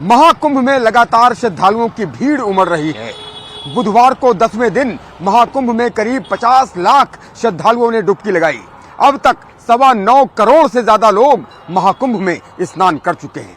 महाकुंभ में लगातार श्रद्धालुओं की भीड़ उमड़ रही है। बुधवार को 10वें दिन महाकुंभ में करीब 50 लाख श्रद्धालुओं ने डुबकी लगाई। अब तक 9.25 करोड़ से ज्यादा लोग महाकुंभ में स्नान कर चुके हैं।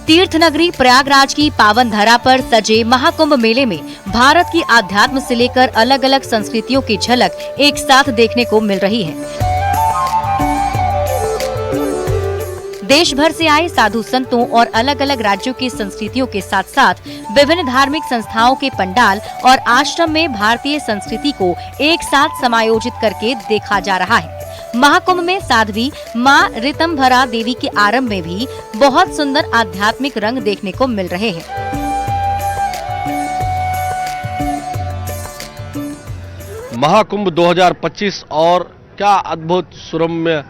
तीर्थ नगरी प्रयागराज की पावन धरा पर सजे महाकुंभ मेले में भारत की आध्यात्म से लेकर अलग अलग संस्कृतियों की झलक एक साथ देखने को मिल रही है। देश भर से आए साधु संतों और अलग अलग राज्यों की संस्कृतियों के साथ साथ विभिन्न धार्मिक संस्थाओं के पंडाल और आश्रम में भारतीय संस्कृति को एक साथ समायोजित करके देखा जा रहा है। महाकुंभ में साध्वी माँ ऋतंभरा देवी के आरंभ में भी बहुत सुंदर आध्यात्मिक रंग देखने को मिल रहे हैं। महाकुंभ 2025 और क्या अद्भुत सुरम्य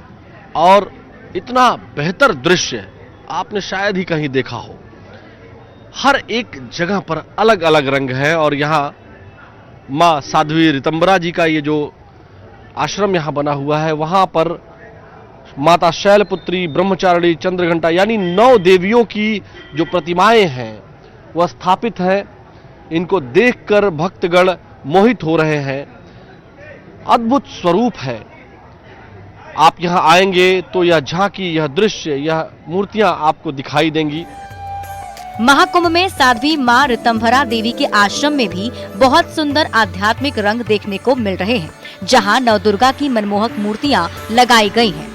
और इतना बेहतर दृश्य आपने शायद ही कहीं देखा हो। हर एक जगह पर अलग अलग रंग है और यहाँ माँ साध्वी ऋतंभरा जी का ये जो आश्रम यहाँ बना हुआ है, वहाँ पर माता शैलपुत्री, ब्रह्मचारिणी, चंद्रघंटा यानी 9 देवियों की जो प्रतिमाएं हैं वह स्थापित है। इनको देखकर भक्तगण मोहित हो रहे हैं। अद्भुत स्वरूप है। आप यहाँ आएंगे तो यह झांकी, यह दृश्य, यह मूर्तियां आपको दिखाई देंगी। महाकुंभ में साध्वी माँ ऋतंभरा देवी के आश्रम में भी बहुत सुंदर आध्यात्मिक रंग देखने को मिल रहे हैं, जहाँ नवदुर्गा की मनमोहक मूर्तियाँ लगाई गई हैं।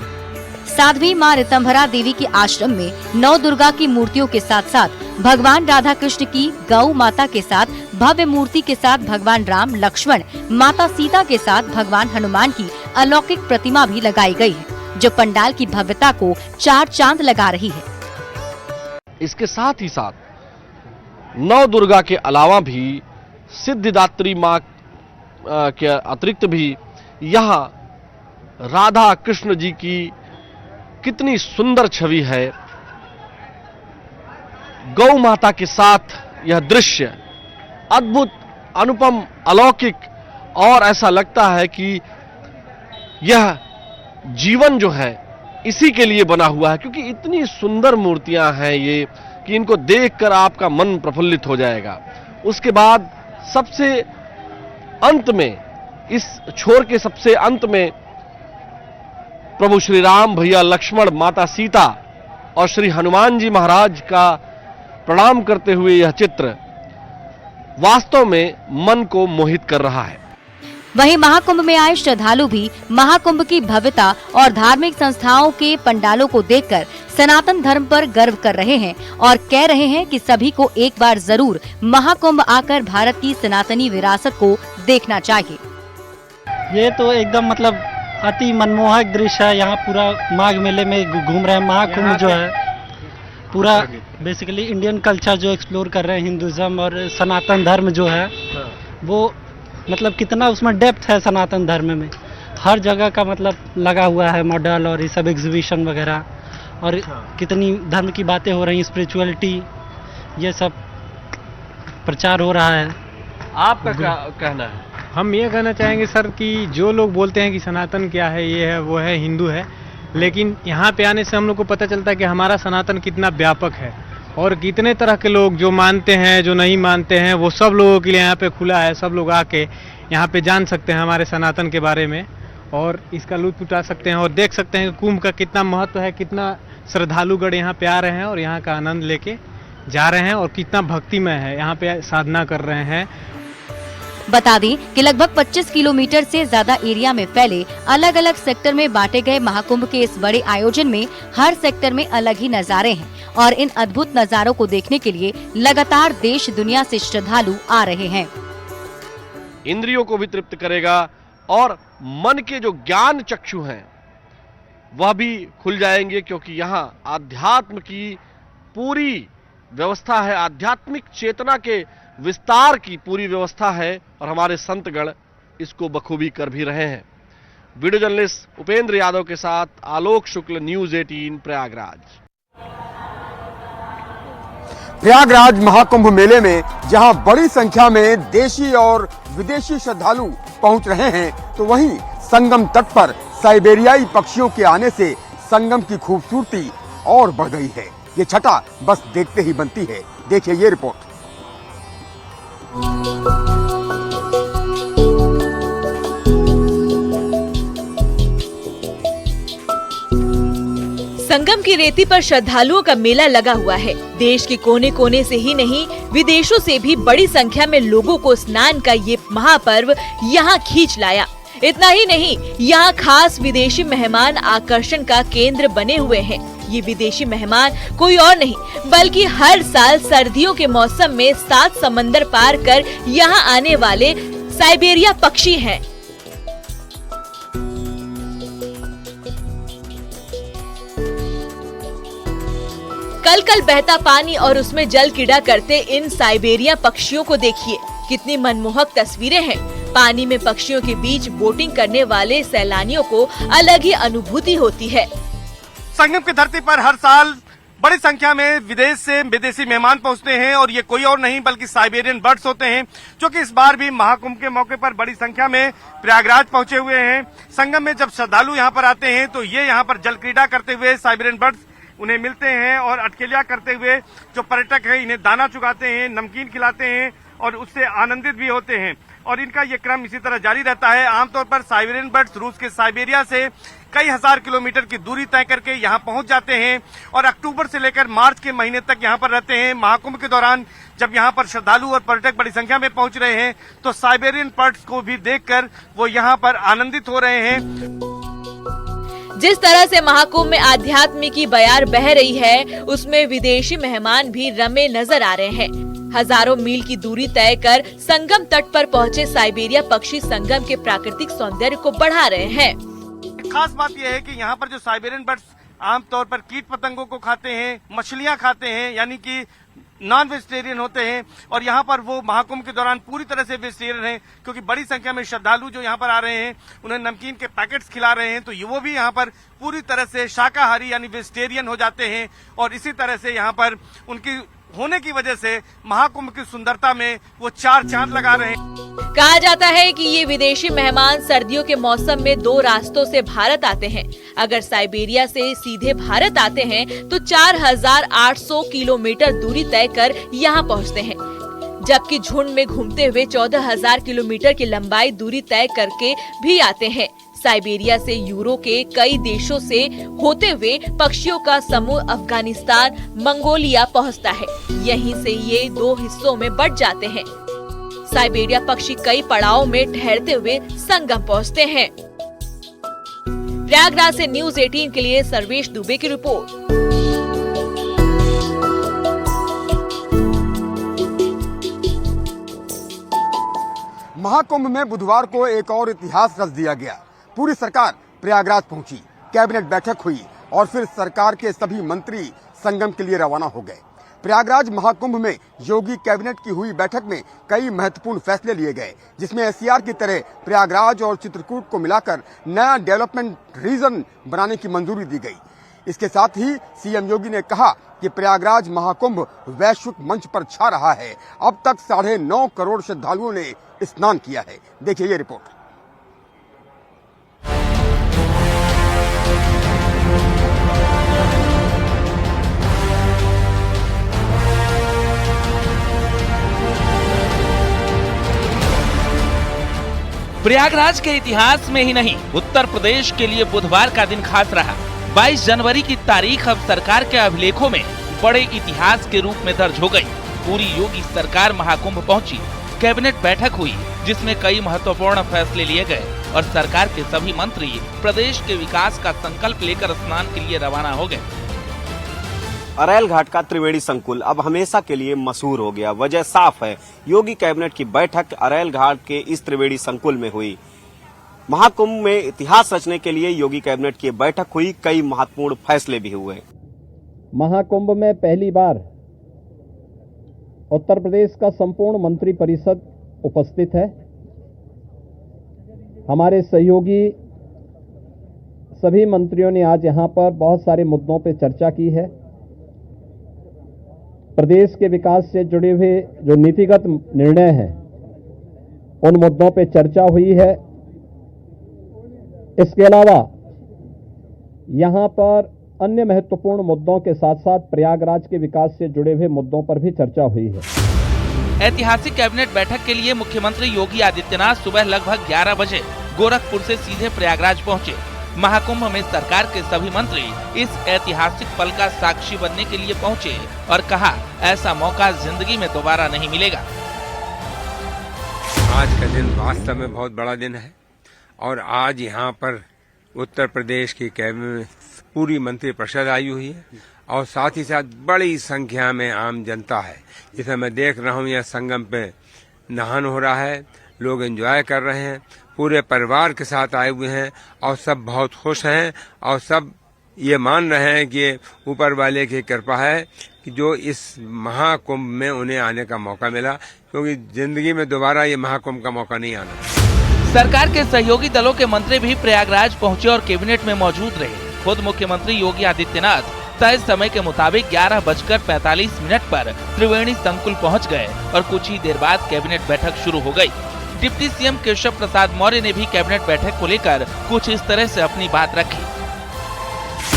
साध्वी माँ ऋतंभरा देवी के आश्रम में नवदुर्गा की मूर्तियों के साथ साथ भगवान राधा कृष्ण की, गौ माता के साथ भव्य मूर्ति के साथ भगवान राम, लक्ष्मण, माता सीता के साथ भगवान हनुमान की अलौकिक प्रतिमा भी लगाई गई है, जो पंडाल की भव्यता को 4 चांद लगा रही है। इसके साथ ही साथ नौ दुर्गा के अलावा भी सिद्धिदात्री माँ के अतिरिक्त भी यहाँ राधा कृष्ण जी की कितनी सुंदर छवि है। गौ माता के साथ यह दृश्य अद्भुत, अनुपम, अलौकिक और ऐसा लगता है कि यह जीवन जो है इसी के लिए बना हुआ है, क्योंकि इतनी सुंदर मूर्तियां हैं ये कि इनको देखकर आपका मन प्रफुल्लित हो जाएगा। उसके बाद सबसे अंत में, इस छोर के सबसे अंत में प्रभु श्री राम, भैया लक्ष्मण, माता सीता और श्री हनुमान जी महाराज का प्रणाम करते हुए यह चित्र वास्तव में मन को मोहित कर रहा है। वहीं महाकुंभ में आए श्रद्धालु भी महाकुंभ की भव्यता और धार्मिक संस्थाओं के पंडालों को देखकर सनातन धर्म पर गर्व कर रहे हैं और कह रहे हैं कि सभी को एक बार जरूर महाकुंभ आकर भारत की सनातनी विरासत को देखना चाहिए। ये तो एकदम मतलब अति मनमोहक दृश्य है। यहाँ पूरा माघ मेले में घूम रहे हैं। महाकुंभ जो है पूरा बेसिकली इंडियन कल्चर जो एक्सप्लोर कर रहे हैं, हिंदुज्म और सनातन धर्म जो है वो मतलब कितना उसमें डेप्थ है सनातन धर्म में। हर जगह का मतलब लगा हुआ है मॉडल और ये सब एग्जीबिशन वगैरह, और कितनी धर्म की बातें हो रही, स्पिरिचुअलिटी, ये सब प्रचार हो रहा है। आपका क्या कहना है? हम ये कहना चाहेंगे सर कि जो लोग बोलते हैं कि सनातन क्या है, ये है, वो है, हिंदू है, लेकिन यहाँ पे आने से हम लोग को पता चलता है कि हमारा सनातन कितना व्यापक है और कितने तरह के लोग जो मानते हैं, जो नहीं मानते हैं, वो सब लोगों के लिए यहाँ पे खुला है। सब लोग आके यहाँ पे जान सकते हैं हमारे सनातन के बारे में और इसका लुत्फ उठा सकते हैं और देख सकते हैं कि कुंभ का कितना महत्व है, कितना श्रद्धालुगण यहाँ पे आ रहे हैं और यहाँ का आनंद लेके जा रहे हैं और कितना भक्तिमय है, यहाँ पे साधना कर रहे हैं। बता दें कि लगभग 25 किलोमीटर से ज्यादा एरिया में फैले अलग अलग सेक्टर में बांटे गए महाकुंभ के इस बड़े आयोजन में हर सेक्टर में अलग ही नजारे हैं और इन अद्भुत नजारों को देखने के लिए लगातार देश दुनिया से श्रद्धालु आ रहे हैं। इंद्रियों को भी तृप्त करेगा और मन के जो ज्ञान चक्षु हैं वह भी खुल जाएंगे, क्योंकि यहाँ आध्यात्म की पूरी व्यवस्था है, आध्यात्मिक चेतना के विस्तार की पूरी व्यवस्था है और हमारे संतगण इसको बखूबी कर भी रहे हैं। वीडियो जर्नलिस्ट उपेंद्र यादव के साथ आलोक शुक्ल, न्यूज़ 18 प्रयागराज। प्रयागराज महाकुंभ मेले में जहां बड़ी संख्या में देशी और विदेशी श्रद्धालु पहुंच रहे हैं, तो वहीं संगम तट पर साइबेरियाई पक्षियों के आने से संगम की खूबसूरती और बढ़ गई है। ये छटा बस देखते ही बनती है। देखिए ये रिपोर्ट। संगम की रेती पर श्रद्धालुओं का मेला लगा हुआ है। देश के कोने कोने से ही नहीं, विदेशों से भी बड़ी संख्या में लोगों को स्नान का ये महापर्व यहाँ खींच लाया। इतना ही नहीं, यहाँ खास विदेशी मेहमान आकर्षण का केंद्र बने हुए हैं। ये विदेशी मेहमान कोई और नहीं बल्कि हर साल सर्दियों के मौसम में 7 समंदर पार कर यहाँ आने वाले साइबेरिया पक्षी हैं। कल बहता पानी और उसमें जल कीड़ा करते इन साइबेरिया पक्षियों को देखिए, कितनी मनमोहक तस्वीरें हैं। पानी में पक्षियों के बीच बोटिंग करने वाले सैलानियों को अलग ही अनुभूति होती है। संगम की धरती पर हर साल बड़ी संख्या में विदेश से विदेशी मेहमान पहुंचते हैं और ये कोई और नहीं बल्कि साइबेरियन बर्ड्स होते हैं, जो कि इस बार भी महाकुंभ के मौके पर बड़ी संख्या में प्रयागराज पहुंचे हुए हैं। संगम में जब श्रद्धालु यहां पर आते हैं तो ये यहां पर जल क्रीड़ा करते हुए साइबेरियन बर्ड्स उन्हें मिलते हैं और अटकेलियां करते हुए जो पर्यटक हैं इन्हें दाना चुगाते हैं, नमकीन खिलाते हैं और उससे आनंदित भी होते हैं। और इनका ये क्रम इसी तरह जारी रहता है। आमतौर पर साइबेरियन बर्ड्स रूस के साइबेरिया से कई हजार किलोमीटर की दूरी तय करके यहाँ पहुंच जाते हैं और अक्टूबर से लेकर मार्च के महीने तक यहाँ पर रहते हैं। महाकुंभ के दौरान जब यहाँ पर श्रद्धालु और पर्यटक बड़ी संख्या में पहुंच रहे हैं तो साइबेरियन बर्ड्स को भी देखकर वो यहाँ पर आनंदित हो रहे हैं। जिस तरह से महाकुंभ में आध्यात्म की बयार बह रही है, उसमें विदेशी मेहमान भी रमे नजर आ रहे हैं। हजारों मील की दूरी तय कर संगम तट पर पहुंचे साइबेरिया पक्षी संगम के प्राकृतिक सौंदर्य को बढ़ा रहे हैं। खास बात यह है कि यहाँ पर जो साइबेरियन बर्ड्स आमतौर पर कीट पतंगों को खाते हैं, मछलियां खाते हैं, यानी कि नॉन वेजिटेरियन होते हैं और यहाँ पर वो महाकुंभ के दौरान पूरी तरह से वेजिटेरियन हैं, क्योंकि बड़ी संख्या में श्रद्धालु जो यहाँ पर आ रहे हैं उन्हें नमकीन के पैकेट्स खिला रहे हैं, तो वो भी यहाँ पर पूरी तरह से शाकाहारी यानी वेजिटेरियन हो जाते हैं। और इसी तरह से यहाँ पर उनकी होने की वजह से महाकुंभ की सुंदरता में वो 4 चांद लगा रहे हैं। कहा जाता है कि ये विदेशी मेहमान सर्दियों के मौसम में 2 रास्तों से भारत आते हैं। अगर साइबेरिया से सीधे भारत आते हैं तो 4800 किलोमीटर दूरी तय कर यहाँ पहुँचते हैं, जबकि झुंड में घूमते हुए 14000 किलोमीटर की लंबाई दूरी तय करके भी आते हैं। साइबेरिया से यूरोप के कई देशों से होते हुए पक्षियों का समूह अफगानिस्तान, मंगोलिया पहुंचता है। यहीं से ये 2 हिस्सों में बंट जाते हैं। साइबेरिया पक्षी कई पड़ावों में ठहरते हुए संगम पहुंचते हैं। प्रयागराज से न्यूज़ 18 के लिए सर्वेश दुबे की रिपोर्ट। महाकुंभ में बुधवार को एक और इतिहास रच दिया गया। पूरी सरकार प्रयागराज पहुंची, कैबिनेट बैठक हुई और फिर सरकार के सभी मंत्री संगम के लिए रवाना हो गए। प्रयागराज महाकुंभ में योगी कैबिनेट की हुई बैठक में कई महत्वपूर्ण फैसले लिए गए, जिसमें एससीआर की तरह प्रयागराज और चित्रकूट को मिलाकर नया डेवलपमेंट रीजन बनाने की मंजूरी दी गई। इसके साथ ही सीएम योगी ने कहा कि प्रयागराज महाकुंभ वैश्विक मंच पर छा रहा है। अब तक 9.5 करोड़ श्रद्धालुओं ने स्नान किया है। देखिए ये रिपोर्ट। प्रयागराज के इतिहास में ही नहीं, उत्तर प्रदेश के लिए बुधवार का दिन खास रहा। 22 जनवरी की तारीख अब सरकार के अभिलेखों में बड़े इतिहास के रूप में दर्ज हो गई। पूरी योगी सरकार महाकुंभ पहुंची, कैबिनेट बैठक हुई जिसमें कई महत्वपूर्ण फैसले लिए गए और सरकार के सभी मंत्री प्रदेश के विकास का संकल्प लेकर स्नान के लिए रवाना हो गए। अरैल घाट का त्रिवेणी संकुल अब हमेशा के लिए मशहूर हो गया। वजह साफ है, योगी कैबिनेट की बैठक अरैल घाट के इस त्रिवेणी संकुल में हुई। महाकुंभ में इतिहास रचने के लिए योगी कैबिनेट की बैठक हुई, कई महत्वपूर्ण फैसले भी हुए। महाकुंभ में पहली बार उत्तर प्रदेश का संपूर्ण मंत्री परिषद उपस्थित है। हमारे सहयोगी सभी मंत्रियों ने आज यहां पर बहुत सारे मुद्दों पर चर्चा की है। प्रदेश के विकास से जुड़े हुए जो नीतिगत निर्णय हैं उन मुद्दों पर चर्चा हुई है। इसके अलावा यहां पर अन्य महत्वपूर्ण मुद्दों के साथ साथ प्रयागराज के विकास से जुड़े हुए मुद्दों पर भी चर्चा हुई है। ऐतिहासिक कैबिनेट बैठक के लिए मुख्यमंत्री योगी आदित्यनाथ सुबह लगभग 11 बजे गोरखपुर से सीधे प्रयागराज पहुंचे। महाकुंभ में सरकार के सभी मंत्री इस ऐतिहासिक पल का साक्षी बनने के लिए पहुंचे और कहा, ऐसा मौका जिंदगी में दोबारा नहीं मिलेगा। आज का दिन वास्तव में बहुत बड़ा दिन है और आज यहाँ पर उत्तर प्रदेश की कैबिनेट पूरी मंत्रिपरिषद आई हुई है और साथ ही साथ बड़ी संख्या में आम जनता है। जिसे मैं देख रहा हूँ, यह संगम पे नहान हो रहा है, लोग एंजॉय कर रहे हैं, पूरे परिवार के साथ आए हुए हैं और सब बहुत खुश हैं और सब ये मान रहे हैं कि ऊपर वाले की कृपा है कि जो इस महाकुंभ में उन्हें आने का मौका मिला, क्योंकि जिंदगी में दोबारा ये महाकुंभ का मौका नहीं आना। सरकार के सहयोगी दलों के मंत्री भी प्रयागराज पहुंचे और कैबिनेट में मौजूद रहे। खुद मुख्यमंत्री योगी आदित्यनाथ तय समय के मुताबिक 11:45 पर त्रिवेणी संकुल पहुंच गए और कुछ ही देर बाद कैबिनेट बैठक शुरू हो गई। डिप्टी सीएम केशव प्रसाद मौर्य ने भी कैबिनेट बैठक को लेकर कुछ इस तरह से अपनी बात रखी।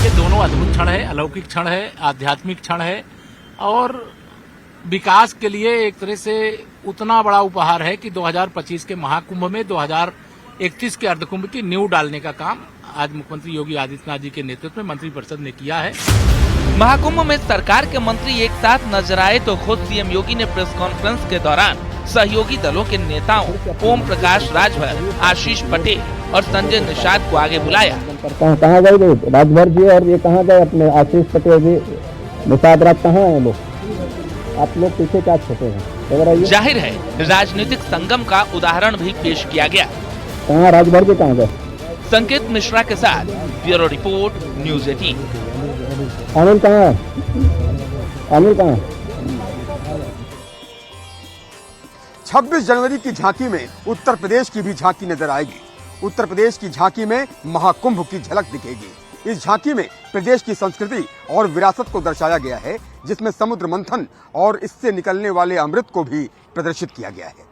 ये दोनों अद्भुत क्षण है, अलौकिक क्षण है, आध्यात्मिक क्षण है और विकास के लिए एक तरह से उतना बड़ा उपहार है कि 2025 के महाकुंभ में 2031 के अर्धकुंभ की नींव डालने का काम आज मुख्यमंत्री योगी आदित्यनाथ जी के नेतृत्व में मंत्रिपरिषद ने किया है। महाकुंभ में सरकार के मंत्री एक साथ नजर आए तो खुद सीएम योगी ने प्रेस कॉन्फ्रेंस के दौरान सहयोगी दलों के नेताओं ओम प्रकाश राजभर, आशीष पटेल और संजय निषाद को आगे बुलाया। कहाँ गए राजभर जी और ये कहाँ गए अपने आशीष पटेल जी, निषाद राज कहाँ है लोग? आप लोग पीछे क्या छुपे हैं? जाहिर है राजनीतिक संगम का उदाहरण भी पेश किया गया। कहाँ राजभर जी कहाँ गए? संकेत मिश्रा के साथ ब्यूरो रिपोर्ट, न्यूज़ 18। अनिल कहाँ है? अनिल कहाँ है? 26 जनवरी की झांकी में उत्तर प्रदेश की भी झांकी नजर आएगी। उत्तर प्रदेश की झांकी में महाकुंभ की झलक दिखेगी। इस झांकी में प्रदेश की संस्कृति और विरासत को दर्शाया गया है, जिसमें समुद्र मंथन और इससे निकलने वाले अमृत को भी प्रदर्शित किया गया है।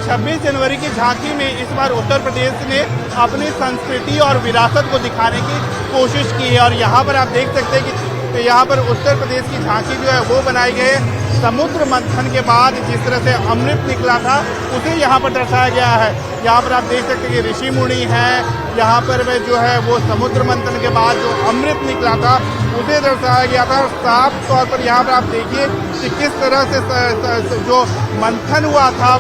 26 जनवरी की झांकी में इस बार उत्तर प्रदेश ने अपनी संस्कृति और विरासत को दिखाने की कोशिश की है और यहाँ पर आप देख सकते हैं कि यहाँ पर उत्तर प्रदेश की झांकी जो है वो बनाई गई है। समुद्र मंथन के बाद जिस तरह से अमृत निकला था उसे यहाँ पर दर्शाया गया है। यहाँ पर आप देख सकते हैं कि ऋषि मुनि हैं, यहाँ पर वे जो है वो समुद्र मंथन के बाद जो अमृत निकला था उसे दर्शाया गया था। साफ तौर पर यहाँ पर आप देखिए कि किस तरह से जो मंथन हुआ था,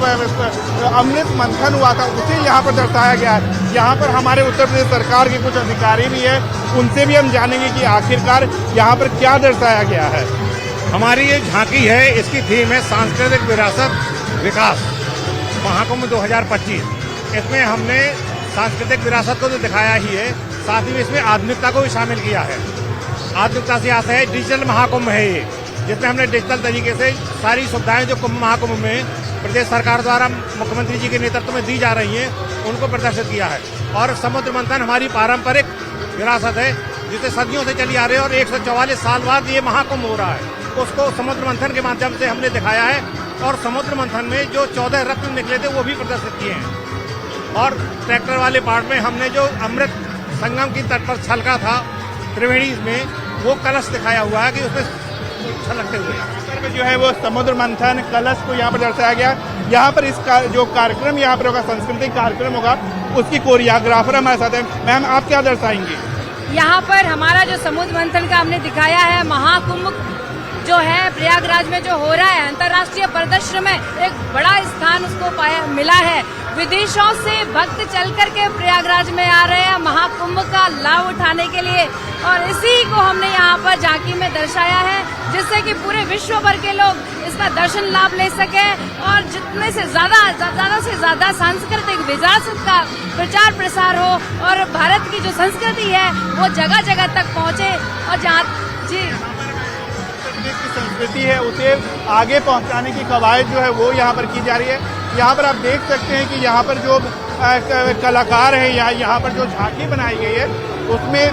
अमृत मंथन हुआ था, उसे यहाँ पर दर्शाया गया है। यहाँ पर हमारे उत्तर प्रदेश सरकार के कुछ अधिकारी भी हैं, उनसे भी हम जानेंगे कि आखिरकार यहाँ पर क्या दर्शाया गया है। हमारी ये झांकी है, इसकी थीम है सांस्कृतिक विरासत विकास महाकुंभ 2025। इसमें हमने सांस्कृतिक विरासत को तो दिखाया ही है, साथ ही इसमें आधुनिकता को भी शामिल किया है। आधुनिकता से आता है डिजिटल महाकुंभ है ये, जिसमें हमने डिजिटल तरीके से सारी सुविधाएं जो कुंभ महाकुंभ में प्रदेश सरकार द्वारा मुख्यमंत्री जी के नेतृत्व में दी जा रही हैं उनको प्रदर्शित किया है। और समुद्र मंथन हमारी पारंपरिक विरासत है, जिसे सदियों से चली आ रही है और 144 साल बाद ये महाकुंभ हो रहा है, उसको समुद्र मंथन के माध्यम से हमने दिखाया है। और समुद्र मंथन में जो 14 रत्न निकले थे वो भी प्रदर्शित किए हैं। और ट्रैक्टर वाले पार्ट में हमने जो अमृत संगम की तट पर छलका था त्रिवेणी में, वो कलश दिखाया हुआ है कि उसमें छलकते हुए जो है वो समुद्र मंथन कलश को यहाँ पर दर्शाया गया। यहाँ पर इसका जो कार्यक्रम यहाँ पर होगा, सांस्कृतिक कार्यक्रम होगा, उसकी कोरियोग्राफर हमारे साथ है। मैम, आप क्या दर्शाएंगे? यहाँ पर हमारा जो समुद्र मंथन का हमने दिखाया है, महाकुंभ जो है प्रयागराज में जो हो रहा है, अंतर्राष्ट्रीय परिदृश्य में एक बड़ा स्थान उसको मिला है। विदेशों से भक्त चल करके प्रयागराज में आ रहे हैं महाकुंभ का लाभ उठाने के लिए और इसी को हमने यहाँ पर झांकी में दर्शाया है। जिससे कि पूरे विश्व भर के लोग इसका दर्शन लाभ ले सके और जितने से ज्यादा सांस्कृतिक विरासत का प्रचार प्रसार हो और भारत की जो संस्कृति है वो जगह जगह तक पहुंचे और जहाँ जी की संस्कृति है उसे आगे पहुंचाने की कवायद जो है वो यहाँ पर की जा रही है। यहाँ पर आप देख सकते हैं कि यहाँ पर जो कलाकार है या यहाँ पर जो झांकी बनाई गई है उसमें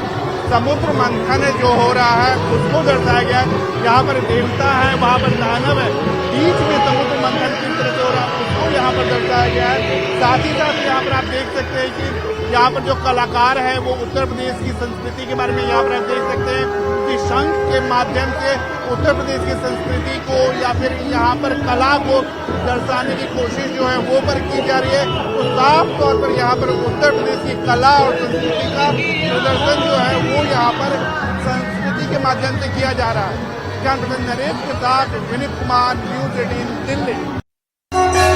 समुद्र मंथन जो हो रहा है उसको दर्शाया गया है। यहाँ पर देवता है, वहाँ पर दानव है, बीच में समुद्र मंथन किस तरह से हो रहा है उसको यहाँ पर दर्शाया गया है। साथ ही साथ यहाँ पर आप देख सकते हैं कि यहाँ पर जो कलाकार है वो उत्तर प्रदेश की संस्कृति के बारे में यहाँ पर आप देख सकते हैं कि शंख के माध्यम से उत्तर प्रदेश की संस्कृति को या फिर यहाँ पर कला को दर्शाने की कोशिश जो है वो पर की जा रही है। तो साफ तौर पर यहाँ पर उत्तर प्रदेश की कला और संस्कृति का प्रदर्शन जो है वो यहाँ पर संस्कृति के माध्यम से किया जा रहा है। कैमरामैन नरेश के साथ विनीत कुमार, न्यूज़ 18 दिल्ली।